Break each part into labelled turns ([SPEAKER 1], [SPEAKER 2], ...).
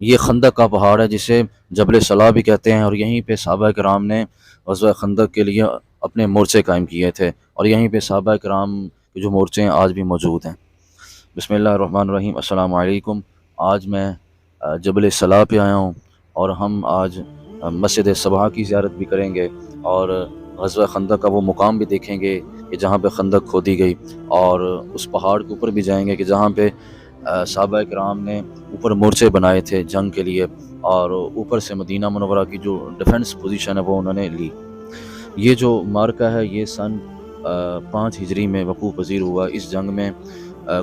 [SPEAKER 1] یہ خندق کا پہاڑ ہے جسے جبل صلاح بھی کہتے ہیں، اور یہیں پہ صحابہ کرام نے غزوہ خندق کے لیے اپنے مورچے قائم کیے تھے، اور یہیں پہ صحابہ کرام کے جو مورچے ہیں آج بھی موجود ہیں۔ بسم اللہ الرحمن الرحیم۔ السلام علیکم۔ آج میں جبل صلاح پہ آیا ہوں، اور ہم آج مسجد صباح کی زیارت بھی کریں گے، اور غزوہ خندق کا وہ مقام بھی دیکھیں گے کہ جہاں پہ خندق کھودی گئی، اور اس پہاڑ کے اوپر بھی جائیں گے کہ جہاں پہ صحابہ کرام نے اوپر مورچے بنائے تھے جنگ کے لیے، اور اوپر سے مدینہ منورہ کی جو ڈیفنس پوزیشن ہے وہ انہوں نے لی۔ یہ جو مارکہ ہے یہ سن 5 ہجری میں وقوع پذیر ہوا۔ اس جنگ میں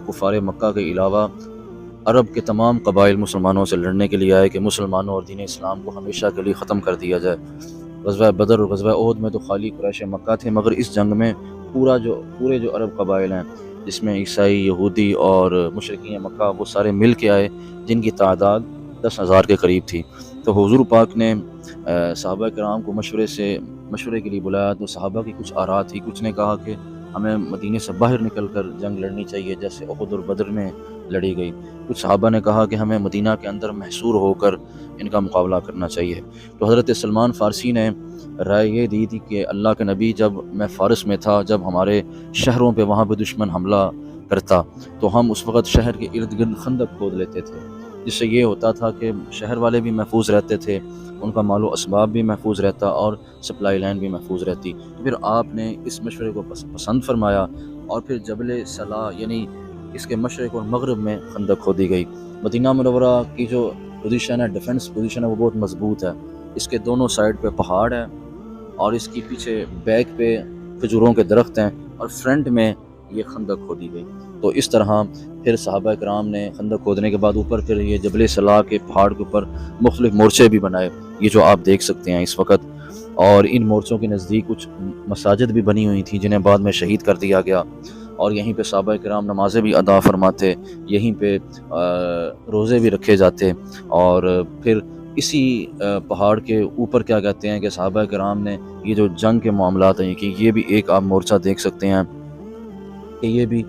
[SPEAKER 1] کفار مکہ کے علاوہ عرب کے تمام قبائل مسلمانوں سے لڑنے کے لیے آئے کہ مسلمانوں اور دین اسلام کو ہمیشہ کے لیے ختم کر دیا جائے۔ غزوہ بدر اور غزوہ احد میں تو خالی قریش مکہ تھے، مگر اس جنگ میں پورے جو عرب قبائل ہیں، جس میں عیسائی، یہودی اور مشرکین مکہ، وہ سارے مل کے آئے، جن کی تعداد 10,000 کے قریب تھی۔ تو حضور پاک نے صحابہ کرام کو مشورے کے لیے بلایا، تو صحابہ کی کچھ آراء تھی۔ کچھ نے کہا کہ ہمیں مدینے سے باہر نکل کر جنگ لڑنی چاہیے جیسے احد اور بدر میں لڑی گئی۔ کچھ صحابہ نے کہا کہ ہمیں مدینہ کے اندر محصور ہو کر ان کا مقابلہ کرنا چاہیے۔ تو حضرت سلمان فارسی نے رائے یہ دی تھی کہ اللہ کے نبی، جب میں فارس میں تھا، جب ہمارے شہروں پہ وہاں پہ دشمن حملہ کرتا تو ہم اس وقت شہر کے ارد گرد خندق کھود لیتے تھے، جس سے یہ ہوتا تھا کہ شہر والے بھی محفوظ رہتے تھے، ان کا مال و اسباب بھی محفوظ رہتا اور سپلائی لائن بھی محفوظ رہتی۔ تو پھر آپ نے اس مشورے کو پسند فرمایا، اور پھر جبل صلاح یعنی اس کے مشرق اور مغرب میں خندق کھودی گئی۔ مدینہ منورہ کی جو پوزیشن ہے، ڈیفنس پوزیشن ہے، وہ بہت مضبوط ہے۔ اس کے دونوں سائڈ پہ پہاڑ ہے، اور اس کی پیچھے بیک پہ کھجوروں کے درخت ہیں، اور فرنٹ میں یہ خندق کھودی گئی۔ تو اس طرح پھر صحابہ کرام نے خندق کھودنے کے بعد اوپر پھر یہ جبل صلاح کے پہاڑ کے اوپر مختلف مورچے بھی بنائے، یہ جو آپ دیکھ سکتے ہیں اس وقت۔ اور ان مورچوں کے نزدیک کچھ مساجد بھی بنی ہوئی تھیں جنہیں بعد میں شہید کر دیا گیا، اور یہیں پہ صحابہ کرام نمازیں بھی ادا فرماتے، یہیں پہ روزے بھی رکھے جاتے۔ اور پھر اسی پہاڑ کے اوپر کیا کہتے ہیں کہ صحابہ کرام نے یہ جو جنگ کے معاملات ہیں کہ یہ بھی ایک آپ مورچہ دیکھ سکتے ہیں کہ یہ بھی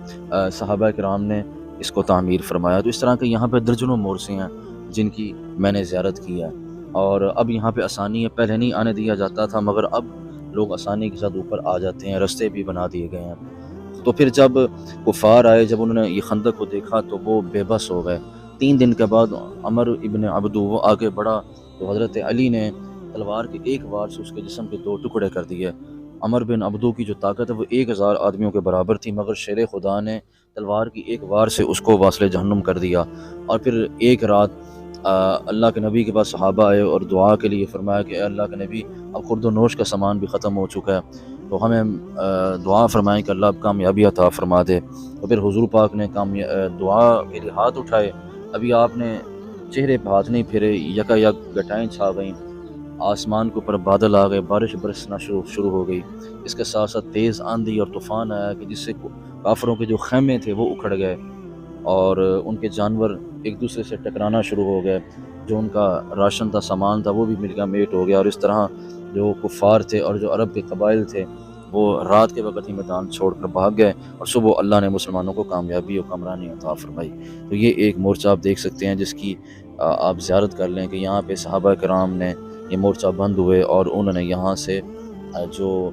[SPEAKER 1] صحابہ کرام نے اس کو تعمیر فرمایا۔ تو اس طرح کے یہاں پہ درجنوں مورچے ہیں جن کی میں نے زیارت کی ہے، اور اب یہاں پہ آسانی ہے، پہلے نہیں آنے دیا جاتا تھا، مگر اب لوگ آسانی کے ساتھ اوپر آ جاتے ہیں، رستے بھی بنا دیے گئے ہیں۔ تو پھر جب کفار آئے، جب انہوں نے یہ خندق کو دیکھا تو وہ بے بس ہو گئے۔ 3 دن کے بعد عمر ابن عبدو وہ آگے بڑھا، تو حضرت علی نے تلوار کے ایک وار سے اس کے جسم کے 2 ٹکڑے کر دیے۔ عمر بن عبدو کی جو طاقت ہے وہ 1000 آدمیوں کے برابر تھی، مگر شیر خدا نے تلوار کی ایک وار سے اس کو واصل جہنم کر دیا۔ اور پھر ایک رات اللہ کے نبی کے پاس صحابہ آئے اور دعا کے لیے فرمایا کہ اے اللہ کے نبی، اب خورد و نوش کا سامان بھی ختم ہو چکا ہے، تو ہمیں دعا فرمائیں کہ اللہ اب کامیابی عطا فرما دے۔ تو پھر حضور پاک نے دعا کے لیے ہاتھ اٹھائے، ابھی آپ نے چہرے پہ ہاتھ نہیں پھیرے، یکا یک گٹائیں چھا گئیں، آسمان کے اوپر بادل آ گئے، بارش برسنا شروع ہو گئی۔ اس کے ساتھ ساتھ تیز آندھی اور طوفان آیا کہ جس سے کافروں کے جو خیمے تھے وہ اکھڑ گئے، اور ان کے جانور ایک دوسرے سے ٹکرانا شروع ہو گئے، جو ان کا راشن تھا، سامان تھا، وہ بھی مل گیا، میٹ ہو گیا۔ اور اس طرح جو کفار تھے اور جو عرب کے قبائل تھے وہ رات کے وقت ہی میدان چھوڑ کر بھاگ گئے، اور صبح اللہ نے مسلمانوں کو کامیابی اور کامرانی عطا فرمائی۔ تو یہ ایک مورچہ آپ دیکھ سکتے ہیں جس کی آپ زیارت کر لیں کہ یہاں پہ صحابہ کرام نے یہ مورچہ بند ہوئے، اور انہوں نے یہاں سے جو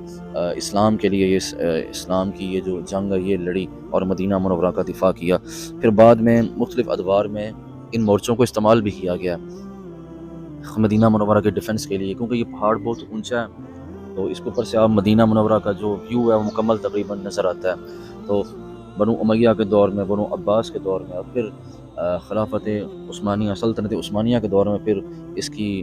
[SPEAKER 1] اسلام کے لیے اسلام کی یہ جو جنگ ہے یہ لڑی، اور مدینہ منورہ کا دفاع کیا۔ پھر بعد میں مختلف ادوار میں ان مورچوں کو استعمال بھی کیا گیا مدینہ منورہ کے ڈیفنس کے لیے، کیونکہ یہ پہاڑ بہت اونچا ہے، تو اس کے اوپر سے آپ مدینہ منورہ کا جو ویو ہے وہ مکمل تقریباً نظر آتا ہے۔ تو بنو امیہ کے دور میں، بنو عباس کے دور میں، اور پھر خلافت عثمانیہ، سلطنت عثمانیہ کے دور میں پھر اس کی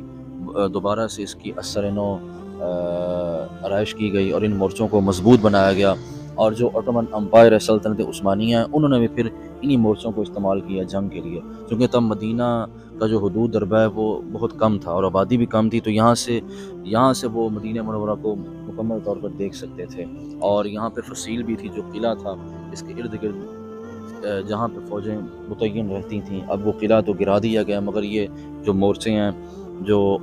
[SPEAKER 1] دوبارہ سے اس کی اثر نو آرائش کی گئی، اور ان مورچوں کو مضبوط بنایا گیا۔ اور جو اوٹومن امپائر ہے، سلطنت عثمانیہ ہے، انہوں نے بھی پھر انہی مورچوں کو استعمال کیا جنگ کے لیے، کیونکہ تب مدینہ کا جو حدود دربہ ہے وہ بہت کم تھا اور آبادی بھی کم تھی، تو یہاں سے وہ مدینہ منورہ کو مکمل طور پر دیکھ سکتے تھے۔ اور یہاں پہ فصیل بھی تھی، جو قلعہ تھا اس کے ارد گرد جہاں پہ فوجیں متعین رہتی تھیں، اب وہ قلعہ تو گرا دیا گیا، مگر یہ جو مورچے ہیں جو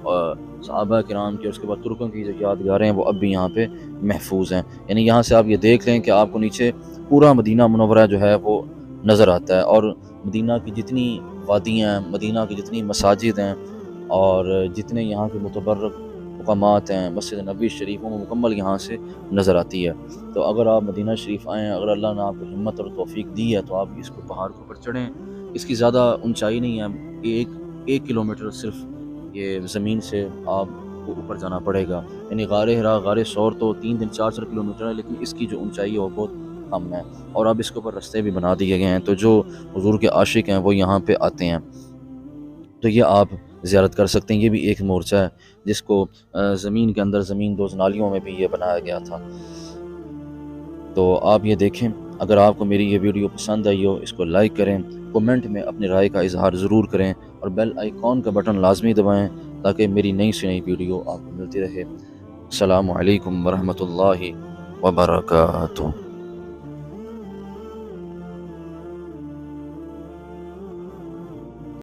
[SPEAKER 1] صحابہ کرام کے، اس کے بعد ترکوں کی جو یادگاریں ہیں، وہ اب بھی یہاں پہ محفوظ ہیں۔ یعنی یہاں سے آپ یہ دیکھ لیں کہ آپ کو نیچے پورا مدینہ منورہ جو ہے وہ نظر آتا ہے، اور مدینہ کی جتنی وادیاں ہیں، مدینہ کی جتنی مساجد ہیں اور جتنے یہاں کے متبرک مقامات ہیں، مسجد نبوی شریف وہ مکمل یہاں سے نظر آتی ہے۔ تو اگر آپ مدینہ شریف آئیں، اگر اللہ نے آپ کو ہمت اور توفیق دی ہے تو آپ اس کو پہاڑ کے اوپر چڑھیں۔ اس کی زیادہ اونچائی نہیں ہے، ایک کلومیٹر صرف یہ زمین سے آپ کو اوپر جانا پڑے گا، یعنی غار ہرا غار ثور تو 3 4 کلومیٹر ہے، لیکن اس کی جو اونچائی ہے وہ بہت کم ہے، اور اب اس کے اوپر رستے بھی بنا دیے گئے ہیں، تو جو حضور کے عاشق ہیں وہ یہاں پہ آتے ہیں تو یہ آپ زیارت کر سکتے ہیں۔ یہ بھی ایک مورچہ ہے جس کو زمین کے اندر زمین دوز نالیوں میں بھی یہ بنایا گیا تھا۔ تو آپ یہ دیکھیں، اگر آپ کو میری یہ ویڈیو پسند آئی ہو اس کو لائک کریں، کومنٹ میں اپنی رائے کا اظہار ضرور کریں، اور بیل آئیکن کا بٹن لازمی دبائیں تاکہ میری نئی سے نئی ویڈیو آپ کو ملتی رہے۔ السلام علیکم ورحمۃ اللہ وبرکاتہ۔